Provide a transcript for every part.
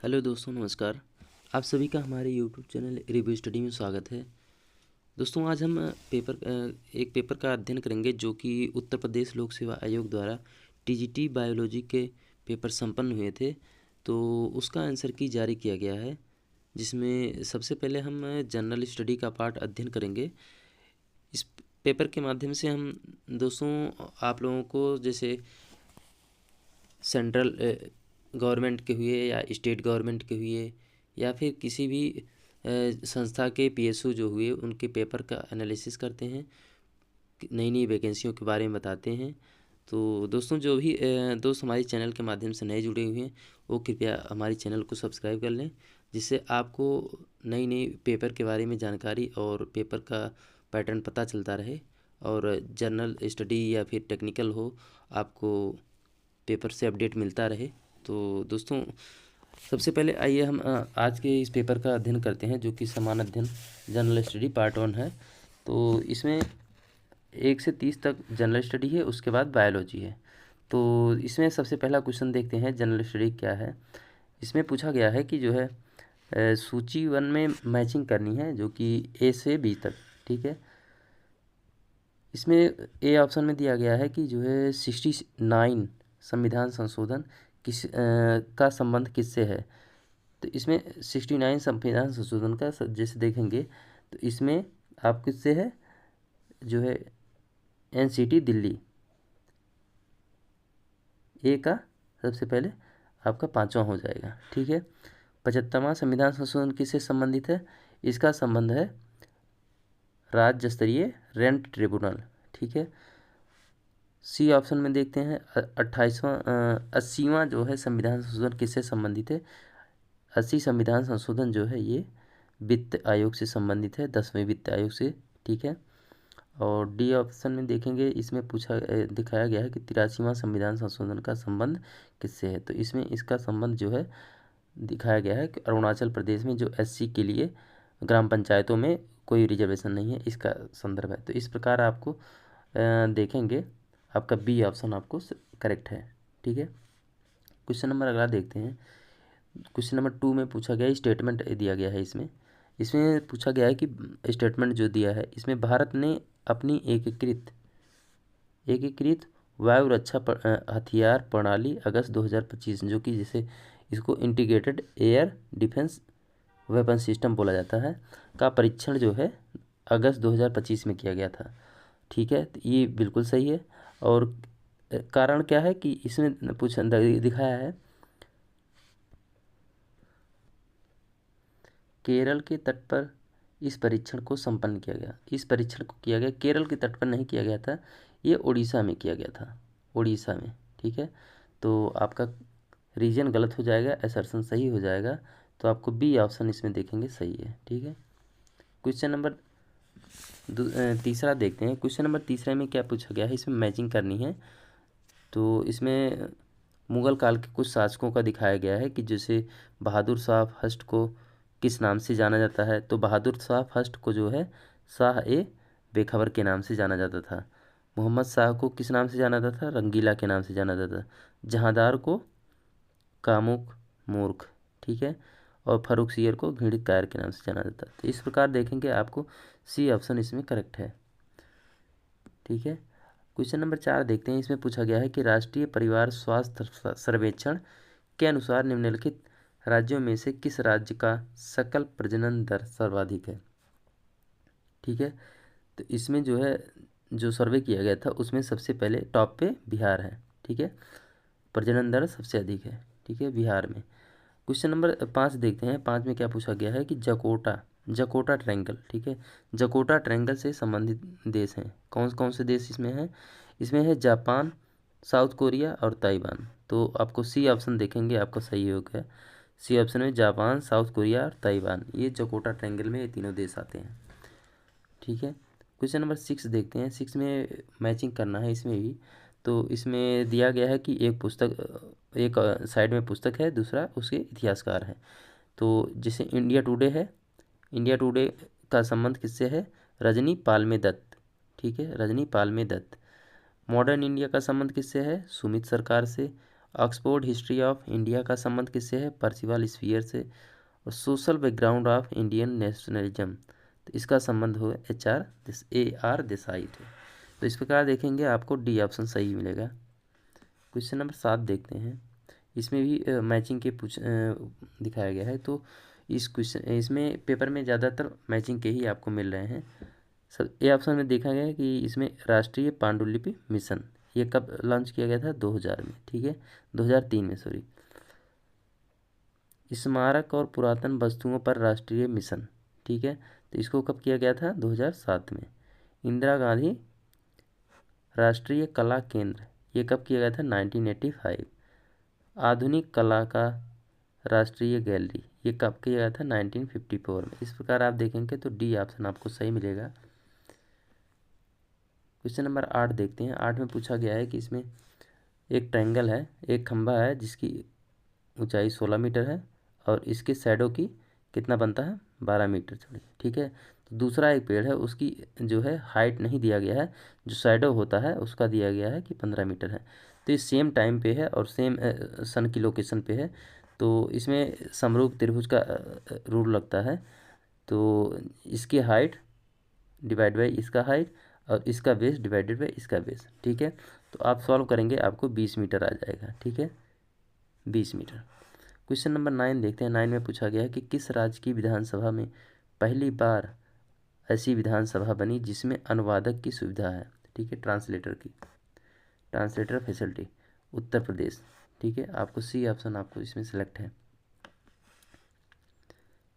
Hello दोस्तों, नमस्कार। आप सभी का हमारे यूट्यूब चैनल रिव्यू स्टडी में स्वागत है। दोस्तों, आज हम एक पेपर का अध्ययन करेंगे जो कि उत्तर प्रदेश लोक सेवा आयोग द्वारा टीजीटी बायोलॉजी के पेपर संपन्न हुए थे। तो उसका आंसर की जारी किया गया है, जिसमें सबसे पहले हम जनरल स्टडी का पार्ट अध्ययन करेंगे। इस पेपर के माध्यम से हम दोस्तों आप लोगों को जैसे सेंट्रल गवर्नमेंट के हुए या स्टेट गवर्नमेंट के हुए या फिर किसी भी संस्था के पीएसयू जो हुए उनके पेपर का एनालिसिस करते हैं, नई नई वैकेंसियों के बारे में बताते हैं। तो दोस्तों, जो भी दोस्त हमारे चैनल के माध्यम से नए जुड़े हुए हैं वो कृपया हमारे चैनल को सब्सक्राइब कर लें, जिससे आपको नई नई पेपर के बारे में जानकारी और पेपर का पैटर्न पता चलता रहे। और जनरल स्टडी या फिर टेक्निकल हो, आपको पेपर से अपडेट मिलता रहे। तो दोस्तों, सबसे पहले आइए हम आज के इस पेपर का अध्ययन करते हैं, जो कि समान अध्ययन जनरल स्टडी पार्ट 1 है। तो इसमें 1 से 30 तक जनरल स्टडी है, उसके बाद बायोलॉजी है। तो इसमें सबसे पहला क्वेश्चन देखते हैं जनरल स्टडी क्या है। इसमें पूछा गया है कि जो है सूची 1 में मैचिंग करनी है, जो कि ए से बी तक। ठीक है, इसमें ए ऑप्शन में दिया गया है कि जो है 69 संविधान संशोधन का संबंध किससे है। तो इसमें 69 संविधान संशोधन का जैसे देखेंगे तो इसमें आप किससे है, जो है एनसीटी दिल्ली। ए का सबसे पहले आपका 5वां हो जाएगा। ठीक है, 75वां संविधान संशोधन किससे संबंधित है, इसका संबंध है राज्य स्तरीय रेंट ट्रिब्यूनल। ठीक है, सी ऑप्शन में देखते हैं 80वां जो है संविधान संशोधन किससे संबंधित है। 80 संविधान संशोधन जो है ये वित्त आयोग से संबंधित है, 10वें वित्त आयोग से। ठीक है, और डी ऑप्शन में देखेंगे, इसमें दिखाया गया है कि 83वां संविधान संशोधन का संबंध किससे है। तो इसमें इसका संबंध जो है दिखाया गया है कि अरुणाचल प्रदेश में जो एससी के लिए ग्राम पंचायतों में कोई रिजर्वेशन नहीं है, इसका संदर्भ है। तो इस प्रकार आपको देखेंगे, आपका बी ऑप्शन आपको करेक्ट है। ठीक है, क्वेश्चन नंबर अगला देखते हैं। क्वेश्चन नंबर 2 में पूछा गया स्टेटमेंट दिया गया है। इसमें पूछा गया है कि स्टेटमेंट जो दिया है, इसमें भारत ने अपनी एकीकृत वायु रक्षा हथियार प्रणाली अगस्त 2025, जो कि जैसे इसको integrated air defence weapon system बोला जाता है, का परीक्षण जो है अगस्त 2025 में किया गया था। ठीक है, तो ये बिल्कुल सही है। और कारण क्या है कि इसमें दिखाया है केरल के तट पर इस परीक्षण को संपन्न किया गया। इस परीक्षण को किया गया केरल के तट पर नहीं किया गया था, ये उड़ीसा में किया गया था, उड़ीसा में। ठीक है, तो आपका रीजन गलत हो जाएगा, असर्शन सही हो जाएगा। तो आपको बी ऑप्शन इसमें देखेंगे सही है। ठीक है, क्वेश्चन नंबर तीसरा देखते हैं। क्वेश्चन नंबर तीसरा में क्या पूछा गया है, इसमें मैचिंग करनी है। तो इसमें मुगल काल के कुछ शासकों का दिखाया गया है कि जैसे बहादुर शाह फर्स्ट को किस नाम से जाना जाता है। तो बहादुर शाह फर्स्ट को जो है शाह ए बेखबर के नाम से जाना जाता था। मोहम्मद शाह को किस नाम से जाना जाता था, रंगीला के नाम से जाना जाता था। जहांदार को कामुक मूर्ख। ठीक है, और फर्रुख सियर को घृणित कायर के नाम से जाना जाता है। तो इस प्रकार देखेंगे आपको सी ऑप्शन इसमें करेक्ट है। ठीक है, क्वेश्चन नंबर 4 देखते हैं। इसमें पूछा गया है कि राष्ट्रीय परिवार स्वास्थ्य सर्वेक्षण के अनुसार निम्नलिखित राज्यों में से किस राज्य का सकल प्रजनन दर सर्वाधिक है। ठीक है, तो इसमें जो है जो सर्वे किया गया था उसमें सबसे पहले टॉप पे बिहार है। ठीक है, प्रजनन दर सबसे अधिक है। ठीक है, बिहार में। क्वेश्चन नंबर 5 देखते हैं। 5 में क्या पूछा गया है कि जकोटा ट्रायंगल। ठीक है, जकोटा ट्रायंगल से संबंधित देश हैं। कौन कौन से देश इसमें हैं, इसमें है जापान, साउथ कोरिया और ताइवान। तो आपको सी ऑप्शन देखेंगे, आपका सही होगा। सी ऑप्शन में जापान, साउथ कोरिया और ताइवान, ये जकोटा ट्रायंगल में ये तीनों देश आते हैं। ठीक है, क्वेश्चन नंबर 6 देखते हैं। 6 में मैचिंग करना है इसमें भी। तो इसमें दिया गया है कि एक साइड में पुस्तक है, दूसरा उसके इतिहासकार हैं। तो जैसे इंडिया टुडे है, इंडिया टुडे का संबंध किससे है, रजनी पालमे दत्त। ठीक है, रजनी पालमे दत्त। मॉडर्न इंडिया का संबंध किससे है, सुमित सरकार से। ऑक्सफोर्ड हिस्ट्री ऑफ इंडिया का संबंध किससे है? पर्सिवाल स्पीयर से। और social background of Indian nationalism, तो इसका संबंध हो AR देसाई थे। तो इस प्रकार देखेंगे आपको डी ऑप्शन सही मिलेगा। क्वेश्चन नंबर 7 देखते हैं। इसमें भी मैचिंग के दिखाया गया है। तो इस क्वेश्चन इसमें पेपर में ज़्यादातर मैचिंग के ही आपको मिल रहे हैं। सब ए ऑप्शन में देखा गया है कि इसमें राष्ट्रीय पांडुलिपि मिशन ये कब लॉन्च किया गया था? 2000 में, ठीक है, 2003 में, सॉरी। स्मारक और पुरातन वस्तुओं पर राष्ट्रीय मिशन, ठीक है, तो इसको कब किया गया था? 2007 में। इंदिरा गांधी राष्ट्रीय कला केंद्र ये कब किया गया था? 1985। आधुनिक कला का राष्ट्रीय गैलरी ये कब किया गया था? 1954 में। इस प्रकार आप देखेंगे तो डी ऑप्शन आपको सही मिलेगा। क्वेश्चन नंबर 8 देखते हैं। 8 में पूछा गया है कि इसमें एक ट्रायंगल है, एक खंभा है जिसकी ऊंचाई 16 मीटर है और इसके शैडो की कितना बनता है? 12 मीटर चौड़ी, ठीक है। तो दूसरा एक पेड़ है, उसकी जो है हाइट नहीं दिया गया है, जो शैडो होता है उसका दिया गया है कि 15 मीटर है। तो ये सेम टाइम पे है और सेम सन की लोकेशन पे है, तो इसमें समरूप त्रिभुज का रूल लगता है। तो इसकी हाइट डिवाइड बाई इसका हाइट और इसका बेस डिवाइडेड बाई इसका बेस, ठीक है। तो आप सॉल्व करेंगे आपको 20 मीटर आ जाएगा, ठीक है, 20 मीटर। क्वेश्चन नंबर 9 देखते हैं। 9 में पूछा गया है कि किस राज्य की विधानसभा में पहली बार ऐसी विधानसभा बनी जिसमें अनुवादक की सुविधा है, ठीक है, ट्रांसलेटर फैसिलिटी? उत्तर प्रदेश, ठीक है। आपको सी ऑप्शन आपको इसमें सेलेक्ट है।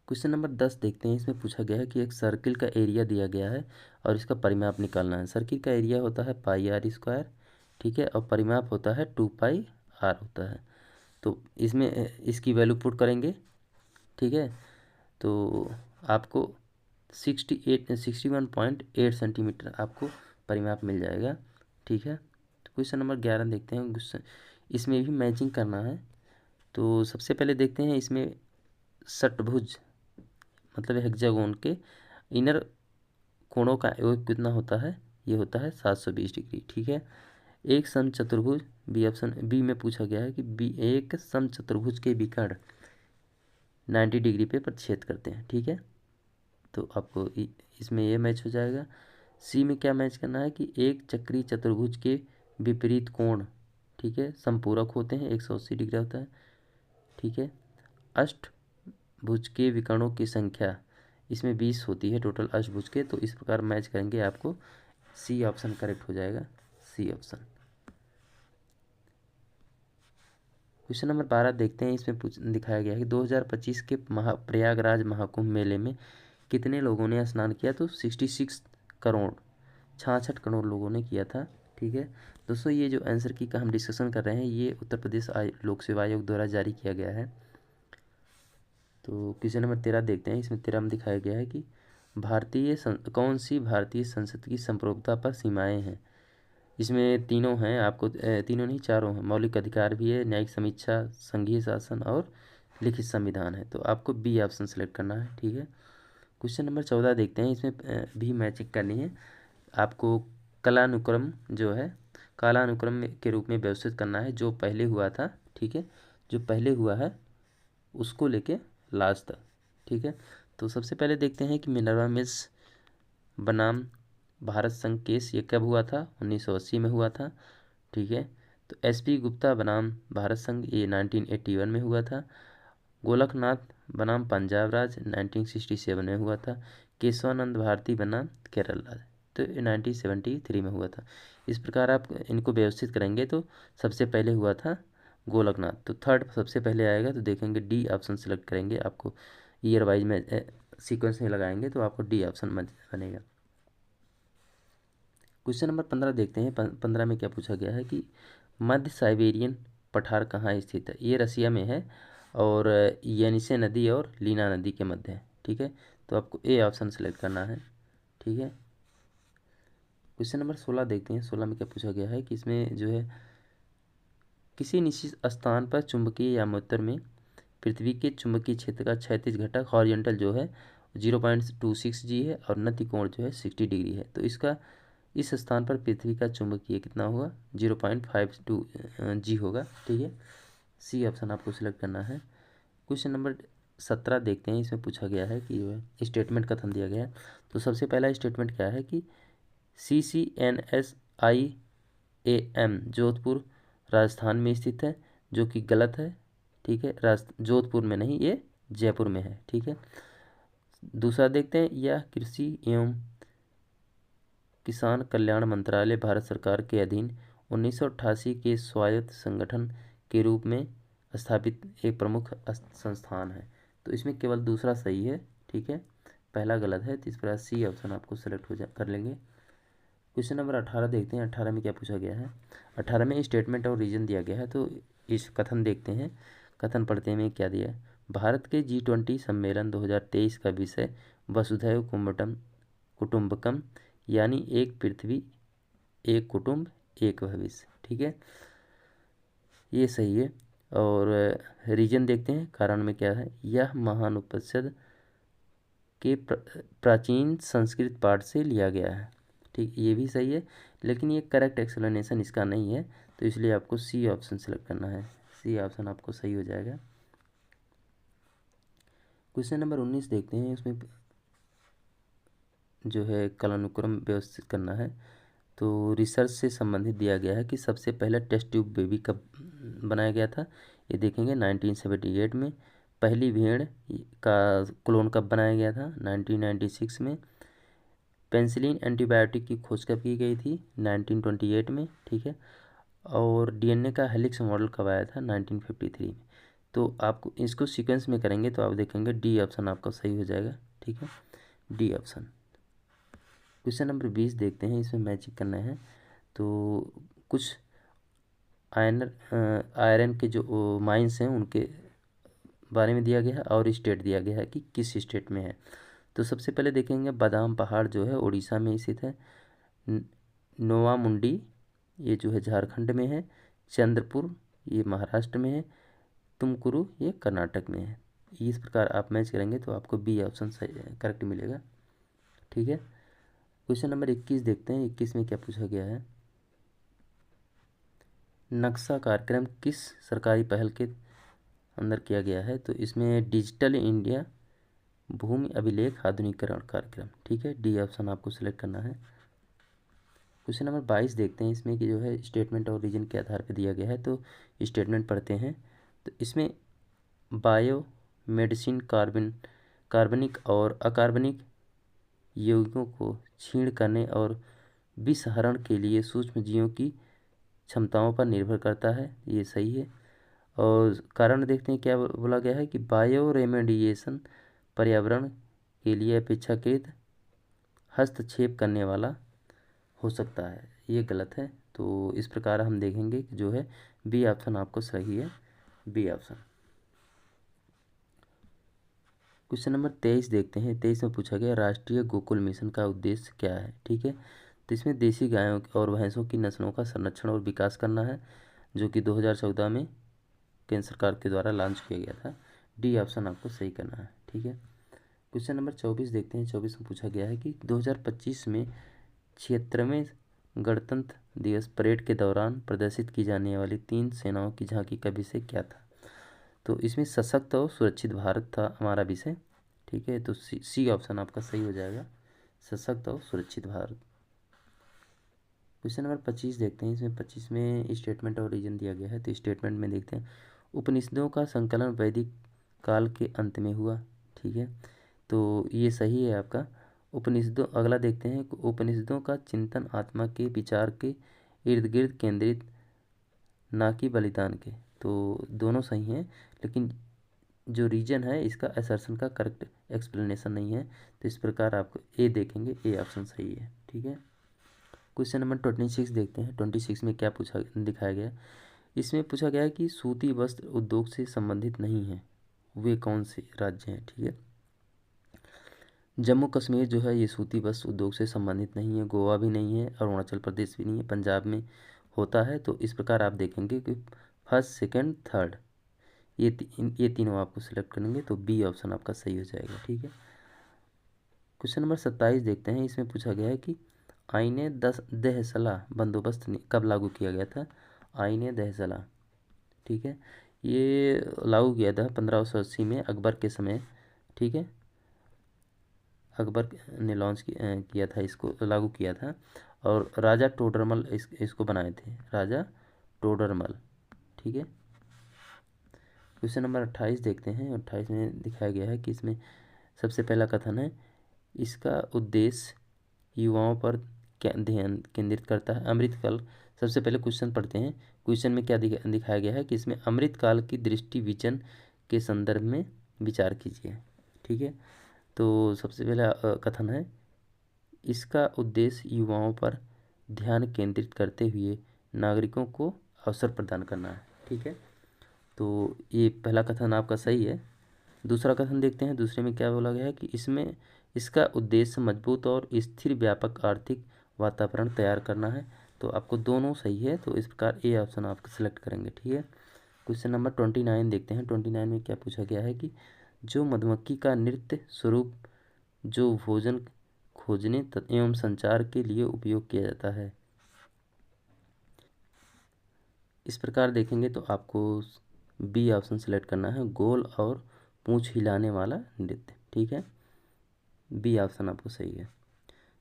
क्वेश्चन नंबर 10 देखते हैं। इसमें पूछा गया है कि एक सर्किल का एरिया दिया गया है और इसका परिमाप निकालना है। सर्किल का एरिया होता है πr², ठीक है, और परिमाप होता है 2πr होता है। तो इसमें इसकी वैल्यू पुट करेंगे, ठीक है, तो आपको 61.8 सेंटीमीटर आपको परिमाप मिल जाएगा, ठीक है। तो क्वेश्चन नंबर 11 देखते हैं। इसमें भी मैचिंग करना है। तो सबसे पहले देखते हैं इसमें षटभुज मतलब हेक्सागोन के इनर कोणों का योग कितना होता है? ये होता है 720 डिग्री, ठीक है। एक समचतुर्भुज बी ऑप्शन बी में पूछा गया है कि एक समचतुर्भुज के विकर्ण 90 डिग्री पे प्रतिच्छेद करते हैं, ठीक है। तो आपको इसमें ये मैच हो जाएगा। सी में क्या मैच करना है कि एक चक्रीय चतुर्भुज के विपरीत कोण, ठीक है, समपूरक होते हैं, 180 डिग्री होता है, ठीक है। अष्टभुज के विकर्णों की संख्या इसमें 20 होती है टोटल अष्टभुज के। तो इस प्रकार मैच करेंगे आपको सी ऑप्शन करेक्ट हो जाएगा, सी ऑप्शन। क्वेश्चन नंबर 12 देखते हैं। इसमें दिखाया गया है कि 2025 के प्रयागराज महाकुंभ मेले में कितने लोगों ने स्नान किया? तो 66 करोड़ 66 करोड़ लोगों ने किया था, ठीक है। दोस्तों ये जो आंसर की का हम डिस्कशन कर रहे हैं ये उत्तर प्रदेश लोक सेवा आयोग द्वारा जारी किया गया है। तो क्वेश्चन नंबर 13 देखते हैं। इसमें 13 में दिखाया गया है कि कौन सी भारतीय संसद की संप्रभुता पर सीमाएं हैं? इसमें तीनों हैं, आपको तीनों नहीं चारों हैं। मौलिक अधिकार भी है, न्यायिक समीक्षा, संघीय शासन और लिखित संविधान है। तो आपको बी ऑप्शन सेलेक्ट करना है, ठीक है। क्वेश्चन नंबर 14 देखते हैं। इसमें भी मैचिंग करनी है आपको। कालानुक्रम जो है कालानुक्रम के रूप में व्यवस्थित करना है, जो पहले हुआ था, ठीक है, जो पहले हुआ है उसको लेके लास्ट तक, ठीक है। तो सबसे पहले देखते हैं कि मिनर्वा मिल्स बनाम भारत संघ केस ये कब हुआ था? 1980 में हुआ था, ठीक है। तो SP गुप्ता बनाम भारत संघ ये 1981 में हुआ था। गोलकनाथ बनाम पंजाब राज 1967 में हुआ था। केशवानंद भारती बनाम केरल राज तो 1973 में हुआ था। इस प्रकार आप इनको व्यवस्थित करेंगे तो सबसे पहले हुआ था गोलकनाथ, तो थर्ड सबसे पहले आएगा। तो देखेंगे डी ऑप्शन सेलेक्ट करेंगे, आपको ईयर वाइज में सीक्वेंस में लगाएंगे तो आपको डी ऑप्शन बनेगा। क्वेश्चन नंबर 15 देखते हैं। 15 में क्या पूछा गया है कि मध्य साइबेरियन पठार कहाँ स्थित है? ये रसिया में है और येनिसे नदी और लीना नदी के मध्य है, ठीक है। तो आपको ए ऑप्शन सेलेक्ट करना है, ठीक है। क्वेश्चन नंबर 16 देखते हैं। 16 में क्या पूछा गया है कि इसमें जो है किसी निश्चित स्थान पर चुंबकीय यामोत्तर में पृथ्वी के चुंबकीय क्षेत्र का क्षैतिज घटक हॉरिजॉन्टल जो है 0.26 G है और नति कोण जो है 60 डिग्री है। तो इसका इस स्थान पर पृथ्वी का चुंबकीय कितना होगा, 0.52 जी होगा। ठीक है, सी ऑप्शन आपको सिलेक्ट करना है। क्वेश्चन नंबर 17 देखते हैं। इसमें पूछा गया है कि जो है स्टेटमेंट कथन दिया गया है। तो सबसे पहला स्टेटमेंट क्या है कि CCNSIAM जोधपुर राजस्थान में स्थित है, जो कि गलत है। ठीक है, जोधपुर में नहीं, ये जयपुर में है। ठीक है, दूसरा देखते हैं, यह कृषि एवं किसान कल्याण मंत्रालय भारत सरकार के अधीन 1988 के स्वायत्त संगठन के रूप में स्थापित एक प्रमुख संस्थान है। तो इसमें केवल दूसरा सही है। ठीक है, पहला गलत है, तो इस प्रकार सी ऑप्शन आपको सेलेक्ट कर लेंगे। क्वेश्चन नंबर 18 देखते हैं। 18 में क्या पूछा गया है। 18 में स्टेटमेंट और रीजन दिया गया है। तो इस कथन देखते हैं। कथन पढ़ते में क्या दिया है। भारत के G20 सम्मेलन 2023 का विषय वसुधैव कुटुंबकम यानी एक पृथ्वी एक कुटुंब एक भविष्य। ठीक है, ये सही है। और रीजन देखते हैं। कारण में क्या है, यह महान उपनिषद के प्राचीन संस्कृत पाठ से लिया गया है। ठीक, ये भी सही है, लेकिन ये करेक्ट एक्सप्लेनेशन इसका नहीं है, तो इसलिए आपको सी ऑप्शन सेलेक्ट करना है। सी ऑप्शन आपको सही हो जाएगा। क्वेश्चन नंबर 19 देखते हैं। इसमें जो है कालानुक्रम व्यवस्थित करना है। तो रिसर्च से संबंधित दिया गया है कि सबसे पहला टेस्ट ट्यूब बेबी कब बनाया गया था। ये देखेंगे 1978 में। पहली भेड़ का क्लोन कब बनाया गया था, 1996 में। पेनिसिलिन एंटीबायोटिक की खोज कब की गई थी, 1928 में। ठीक है, और डीएनए का हेलिक्स मॉडल कब आया था, 1953 में। तो आपको इसको सीक्वेंस में करेंगे तो आप देखेंगे डी ऑप्शन आपका सही हो जाएगा। ठीक है, डी ऑप्शन। क्वेश्चन नंबर 20 देखते हैं। इसमें मैचिंग करना है। तो कुछ आयरन के जो माइंस हैं उनके बारे में दिया गया है और स्टेट दिया गया है कि किस स्टेट में है। तो सबसे पहले देखेंगे बादाम पहाड़ जो है उड़ीसा में स्थित है। नोवामुंडी ये जो है झारखंड में है। चंद्रपुर ये महाराष्ट्र में है। तुमकुरु ये कर्नाटक में है। इस प्रकार आप मैच करेंगे तो आपको बी ऑप्शन सही करेक्ट मिलेगा। ठीक है, क्वेश्चन नंबर 21 देखते हैं। 21 में क्या पूछा गया है। नक्शा कार्यक्रम किस सरकारी पहल के अंदर किया गया है। तो इसमें डिजिटल इंडिया भूमि अभिलेख आधुनिकीकरण कार्यक्रम। ठीक है, डी ऑप्शन आपको सिलेक्ट करना है। क्वेश्चन नंबर 22 देखते हैं। इसमें कि जो है स्टेटमेंट और रीजन के आधार पर दिया गया है। तो स्टेटमेंट पढ़ते हैं। तो इसमें बायो मेडिसिन कार्बनिक और अकार्बनिक यौगिकों को छीण करने और विषहरण के लिए सूक्ष्म जीवों की क्षमताओं पर निर्भर करता है। ये सही है। और कारण देखते हैं क्या बोला गया है कि बायो रेमेडिएशन पर्यावरण के लिए अपेक्षाकृत हस्तक्षेप करने वाला हो सकता है। ये गलत है। तो इस प्रकार हम देखेंगे कि जो है बी ऑप्शन आपको सही है, बी ऑप्शन। क्वेश्चन नंबर 23 देखते हैं। 23 में पूछा गया राष्ट्रीय गोकुल मिशन का उद्देश्य क्या है। ठीक है, तो इसमें देसी गायों और भैंसों की नस्लों का संरक्षण और विकास करना है, जो कि 2014 में केंद्र सरकार के द्वारा लॉन्च किया गया था। डी ऑप्शन आपको सही करना है। ठीक है, क्वेश्चन नंबर 24 देखते हैं। 24 में पूछा गया है कि 2025 में 76वें गणतंत्र दिवस परेड के दौरान प्रदर्शित की जाने वाली 3 सेनाओं की झांकी का विषय क्या था। तो इसमें सशक्त और सुरक्षित भारत था हमारा विषय। ठीक है, तो सी ऑप्शन आपका सही हो जाएगा, सशक्त और सुरक्षित भारत। क्वेश्चन नंबर 25 देखते हैं। इसमें 25 में स्टेटमेंट और रीजन दिया गया है। तो स्टेटमेंट में देखते हैं उपनिषदों का संकलन वैदिक काल के अंत में हुआ। ठीक है, तो ये सही है आपका। उपनिषदों अगला देखते हैं। उपनिषदों का चिंतन आत्मा के विचार के इर्द गिर्द केंद्रित, ना कि बलिदान के। तो दोनों सही हैं, लेकिन जो रीजन है इसका असर्शन का करेक्ट एक्सप्लेनेशन नहीं है। तो इस प्रकार आपको ए देखेंगे, ए ऑप्शन सही है। ठीक है, क्वेश्चन नंबर 26 देखते हैं। 26 में क्या पूछा दिखाया गया। इसमें पूछा गया है कि सूती वस्त्र उद्योग से संबंधित नहीं है, वे कौन से राज्य हैं। ठीक है, जम्मू कश्मीर जो है ये सूती वस्त्र उद्योग से संबंधित नहीं है, गोवा भी नहीं है, अरुणाचल प्रदेश भी नहीं है, पंजाब में होता है। तो इस प्रकार आप देखेंगे कि फर्स्ट सेकंड थर्ड ये तीनों आपको सिलेक्ट करेंगे, तो बी ऑप्शन आपका सही हो जाएगा। ठीक है, क्वेश्चन नंबर 27 देखते हैं। इसमें पूछा गया है कि आईने दहसला बंदोबस्त कब लागू किया गया था? आईने दहसला, ठीक है, ये लागू किया था 1580 में अकबर के समय, ठीक है। अकबर ने लॉन्च किया था, इसको लागू किया था। और राजा टोडरमल इसको बनाए थे, राजा टोडरमल, ठीक है। क्वेश्चन नंबर 28 देखते हैं। 28 में दिखाया गया है कि इसमें सबसे पहला कथन है, इसका उद्देश्य युवाओं पर क्या ध्यान केंद्रित करता है? अमृतकाल। सबसे पहले क्वेश्चन पढ़ते हैं। क्वेश्चन में क्या दिखाया गया है कि इसमें अमृतकाल की दृष्टि विजन के संदर्भ में विचार कीजिए, ठीक है। तो सबसे पहला कथन है, इसका उद्देश्य युवाओं पर ध्यान केंद्रित करते हुए नागरिकों को अवसर प्रदान करना है, ठीक है। तो ये पहला कथन आपका सही है। दूसरा कथन देखते हैं। दूसरे में क्या बोला गया है कि इसमें इसका उद्देश्य मजबूत और स्थिर व्यापक आर्थिक वातावरण तैयार करना है। तो आपको दोनों सही है, तो इस प्रकार ए ऑप्शन आप सिलेक्ट करेंगे, ठीक है। क्वेश्चन नंबर 29 देखते हैं। 29 में क्या पूछा गया है कि जो मधुमक्खी का नृत्य स्वरूप जो भोजन खोजने एवं संचार के लिए उपयोग किया जाता है। इस प्रकार देखेंगे तो आपको बी ऑप्शन सेलेक्ट करना है, गोल और पूंछ हिलाने वाला नृत्य, ठीक है। बी ऑप्शन आपको सही है।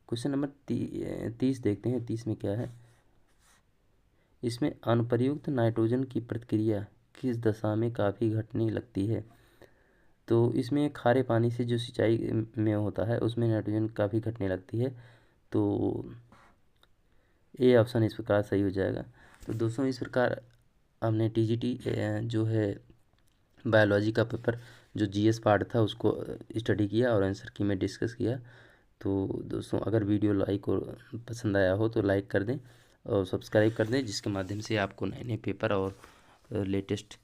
क्वेश्चन नंबर 30 देखते हैं। 30 में क्या है, इसमें अनुप्रयुक्त नाइट्रोजन की प्रतिक्रिया किस दशा में काफ़ी घटने लगती है? तो इसमें खारे पानी से जो सिंचाई में होता है उसमें नाइट्रोजन काफ़ी घटने लगती है। तो ए ऑप्शन इस प्रकार सही हो जाएगा। तो दोस्तों इस प्रकार हमने टीजीटी जो है बायोलॉजी का पेपर जो जीएस पार्ट था उसको स्टडी किया और आंसर की में डिस्कस किया। तो दोस्तों अगर वीडियो लाइक और पसंद आया हो तो लाइक कर दें और सब्सक्राइब कर दें, जिसके माध्यम से आपको नए नए पेपर और लेटेस्ट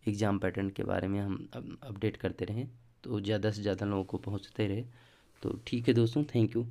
एग्ज़ाम पैटर्न के बारे में हम अपडेट करते रहें, तो ज़्यादा से ज़्यादा लोगों को पहुंचते रहे। तो ठीक है दोस्तों, थैंक यू।